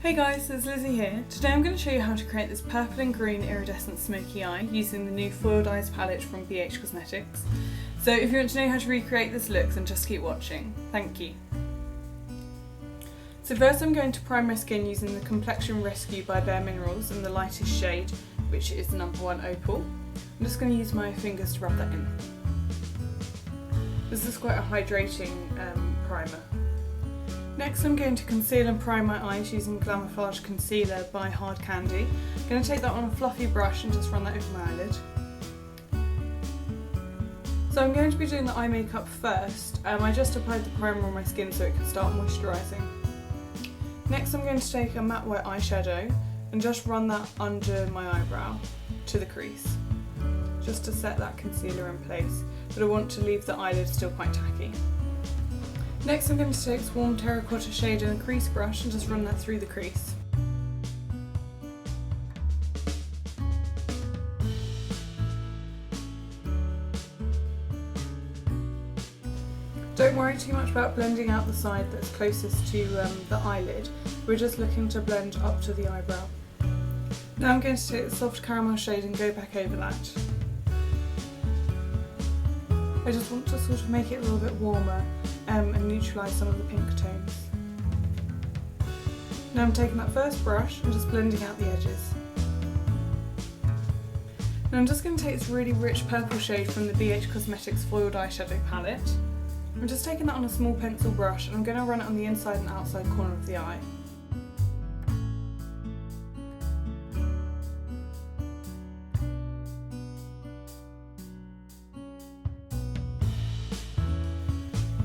Hey guys, it's Lizzie here. Today I'm going to show you how to create this purple and green iridescent smoky eye using the new foiled eyes palette from BH Cosmetics. So if you want to know how to recreate this look, then just keep watching. Thank you. So first I'm going to prime my skin using the Complexion Rescue by Bare Minerals in the lightest shade, which is the number 1 Opal. I'm just going to use my fingers to rub that in. This is quite a hydrating primer. Next I'm going to conceal and prime my eyes using Glamoflauge Concealer by Hard Candy. I'm going to take that on a fluffy brush and just run that over my eyelid. So I'm going to be doing the eye makeup first. I just applied the primer on my skin so it can start moisturising. Next I'm going to take a matte white eyeshadow and just run that under my eyebrow to the crease, just to set that concealer in place, but I want to leave the eyelid still quite tacky. Next I'm going to take this warm terracotta shade and a crease brush and just run that through the crease. Don't worry too much about blending out the side that's closest to the eyelid, we're just looking to blend up to the eyebrow. Now I'm going to take the soft caramel shade and go back over that. I just want to sort of make it a little bit warmer and neutralise some of the pink tones. Now I'm taking that first brush and just blending out the edges. Now I'm just going to take this really rich purple shade from the BH Cosmetics Foiled Eyeshadow Palette. I'm just taking that on a small pencil brush and I'm going to run it on the inside and outside corner of the eye.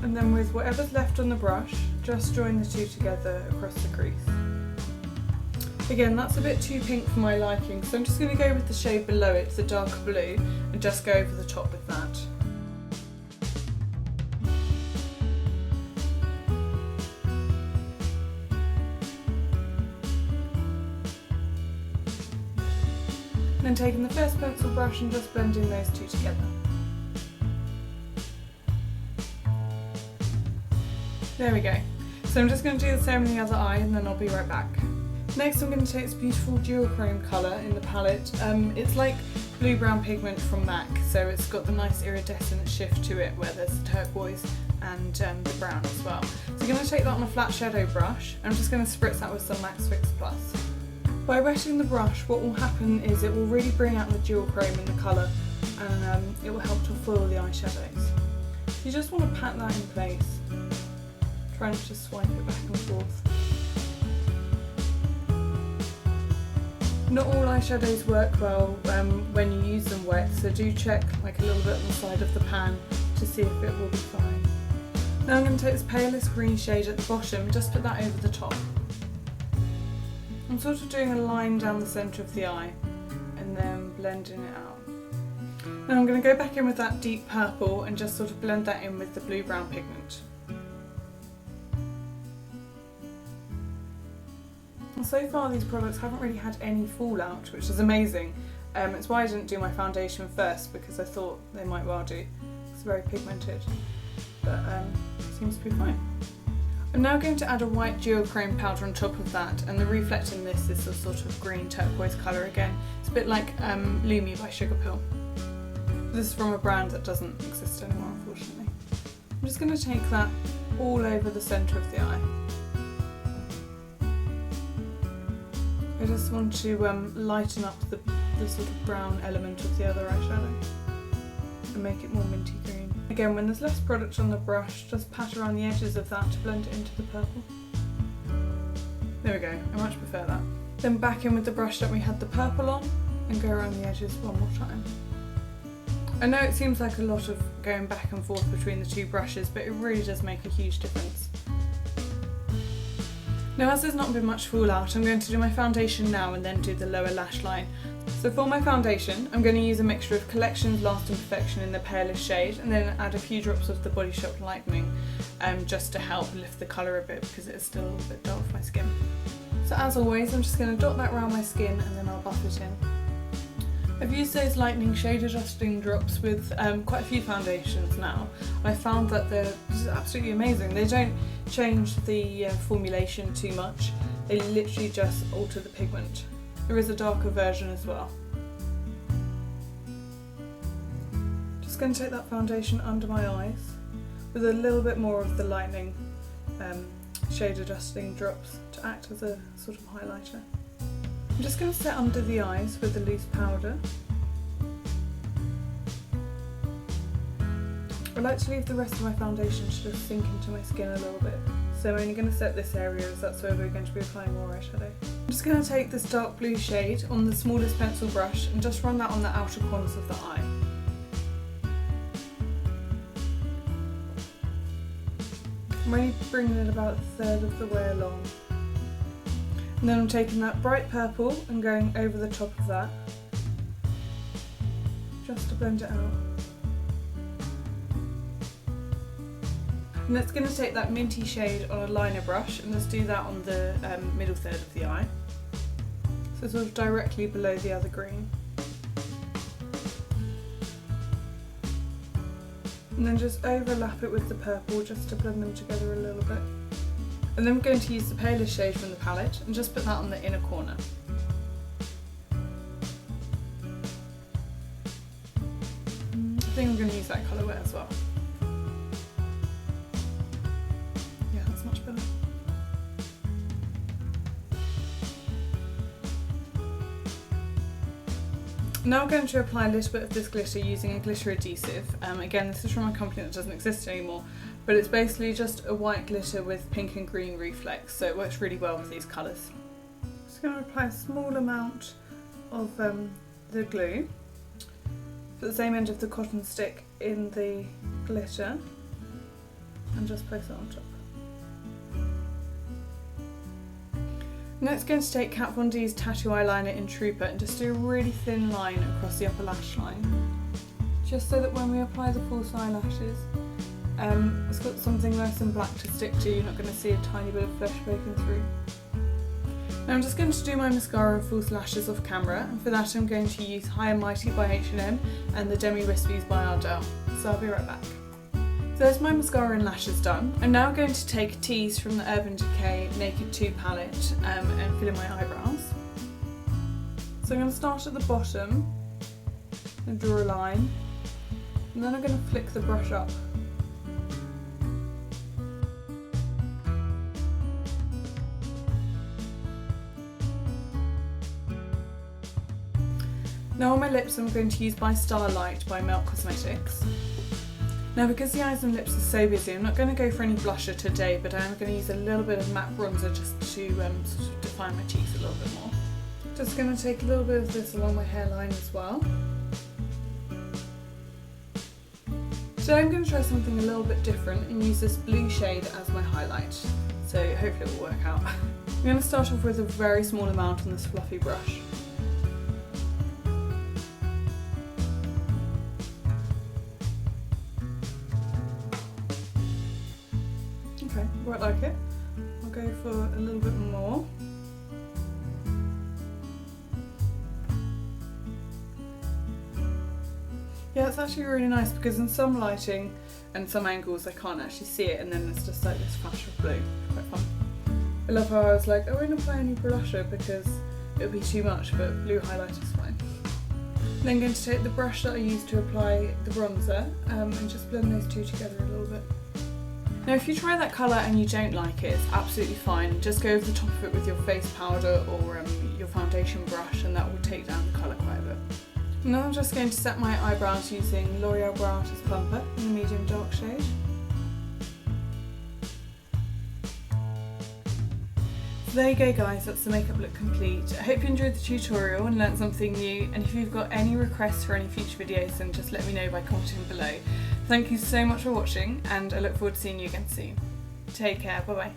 And then with whatever's left on the brush, just join the two together across the crease. Again, that's a bit too pink for my liking, so I'm just going to go with the shade below it, the darker blue, and just go over the top with that. Then taking the first pencil brush and just blending those two together. There we go. So I'm just going to do the same in the other eye and then I'll be right back. Next I'm going to take this beautiful Duochrome colour in the palette. It's like blue-brown pigment from MAC, so it's got the nice iridescent shift to it where there's turquoise and the brown as well. So I'm going to take that on a flat shadow brush and I'm just going to spritz that with some Max Fix Plus. By wetting the brush, what will happen is it will really bring out the Duochrome in the colour and it will help to foil the eyeshadows. You just want to pat that in place. Trying to just swipe it back and forth. Not all eyeshadows work well when you use them wet, so do check like a little bit on the side of the pan to see if it will be fine. Now I'm going to take this palest green shade at the bottom and just put that over the top. I'm sort of doing a line down the centre of the eye and then blending it out. Now I'm going to go back in with that deep purple and just sort of blend that in with the blue-brown pigment. So far these products haven't really had any fallout, which is amazing. It's why I didn't do my foundation first, because I thought they might well do. It's very pigmented, but seems to be fine. I'm now going to add a white duochrome powder on top of that, and the reflect in this is a sort of green turquoise colour again. It's a bit like Lumi by Sugar Pill. This is from a brand that doesn't exist anymore, unfortunately. I'm just going to take that all over the centre of the eye. I just want to lighten up the sort of brown element of the other eyeshadow and make it more minty green. Again, when there's less product on the brush, just pat around the edges of that to blend it into the purple. There we go, I much prefer that. Then back in with the brush that we had the purple on and go around the edges one more time. I know it seems like a lot of going back and forth between the two brushes, but it really does make a huge difference. Now, as there's not been much fallout, I'm going to do my foundation now and then do the lower lash line. So for my foundation, I'm going to use a mixture of Collection's Lasting Perfection in the palest shade and then add a few drops of the Body Shop Lightening just to help lift the colour a bit because it is still a little bit dull for my skin. So as always, I'm just going to dot that around my skin and then I'll buff it in. I've used those Lightening shade adjusting drops with quite a few foundations now. I found that they're just absolutely amazing. They don't change the formulation too much, They literally just alter the pigment. There is a darker version as well. Just going to take that foundation under my eyes with a little bit more of the Lightening shade adjusting drops to act as a sort of highlighter. I'm just going to set under the eyes with the loose powder. I like to leave the rest of my foundation to just sink into my skin a little bit. So I'm only going to set this area as that's where we're going to be applying more eyeshadow. I'm just going to take this dark blue shade on the smallest pencil brush and just run that on the outer corners of the eye. I'm only bringing it about a third of the way along. And then I'm taking that bright purple and going over the top of that, just to blend it out. And that's going to take that minty shade on a liner brush and just do that on the middle third of the eye. So sort of directly below the other green. And then just overlap it with the purple just to blend them together a little bit. And then we're going to use the palest shade from the palette and just put that on the inner corner. I think I'm going to use that colourway as well. Yeah, that's much better. Now I'm going to apply a little bit of this glitter using a glitter adhesive. Again, this is from a company that doesn't exist anymore, but it's basically just a white glitter with pink and green reflex, so it works really well with these colours. Just going to apply a small amount of the glue, put the same end of the cotton stick in the glitter, and just place it on top. Next, going to take Kat Von D's tattoo eyeliner in Trooper and just do a really thin line across the upper lash line, just so that when we apply the false eyelashes, it's got something nice and black to stick to. You're not going to see a tiny bit of flesh poking through. Now I'm just going to do my mascara and false lashes off camera, and for that I'm going to use High and Mighty by H&M and the Demi-Whispies by Ardell. So I'll be right back. So there's my mascara and lashes done. I'm now going to take Tease from the Urban Decay Naked 2 palette and fill in my eyebrows. So I'm going to start at the bottom and draw a line, and then I'm going to flick the brush up. Now on my lips I'm going to use my Starlight by Melt Cosmetics. Now because the eyes and lips are so busy, I'm not going to go for any blusher today, but I am going to use a little bit of matte bronzer just to sort of define my cheeks a little bit more. Just going to take a little bit of this along my hairline as well. Today I'm going to try something a little bit different and use this blue shade as my highlight, so hopefully it will work out. I'm going to start off with a very small amount on this fluffy brush. Okay, quite like it. I'll go for a little bit more. Yeah, it's actually really nice because in some lighting and some angles I can't actually see it, and then it's just like this flash of blue. Quite fun. I love how I was like, I won't apply any blusher because it would be too much, but blue highlighter is fine. Then I'm going to take the brush that I used to apply the bronzer and just blend those two together a little bit. Now if you try that colour and you don't like it, it's absolutely fine. Just go over the top of it with your face powder or your foundation brush, and that will take down the colour quite a bit. Now I'm just going to set my eyebrows using L'Oreal Brow Artist Plumper in the medium dark shade. So there you go guys, that's the makeup look complete. I hope you enjoyed the tutorial and learnt something new, and if you've got any requests for any future videos then just let me know by commenting below. Thank you so much for watching, and I look forward to seeing you again soon. Take care, bye bye.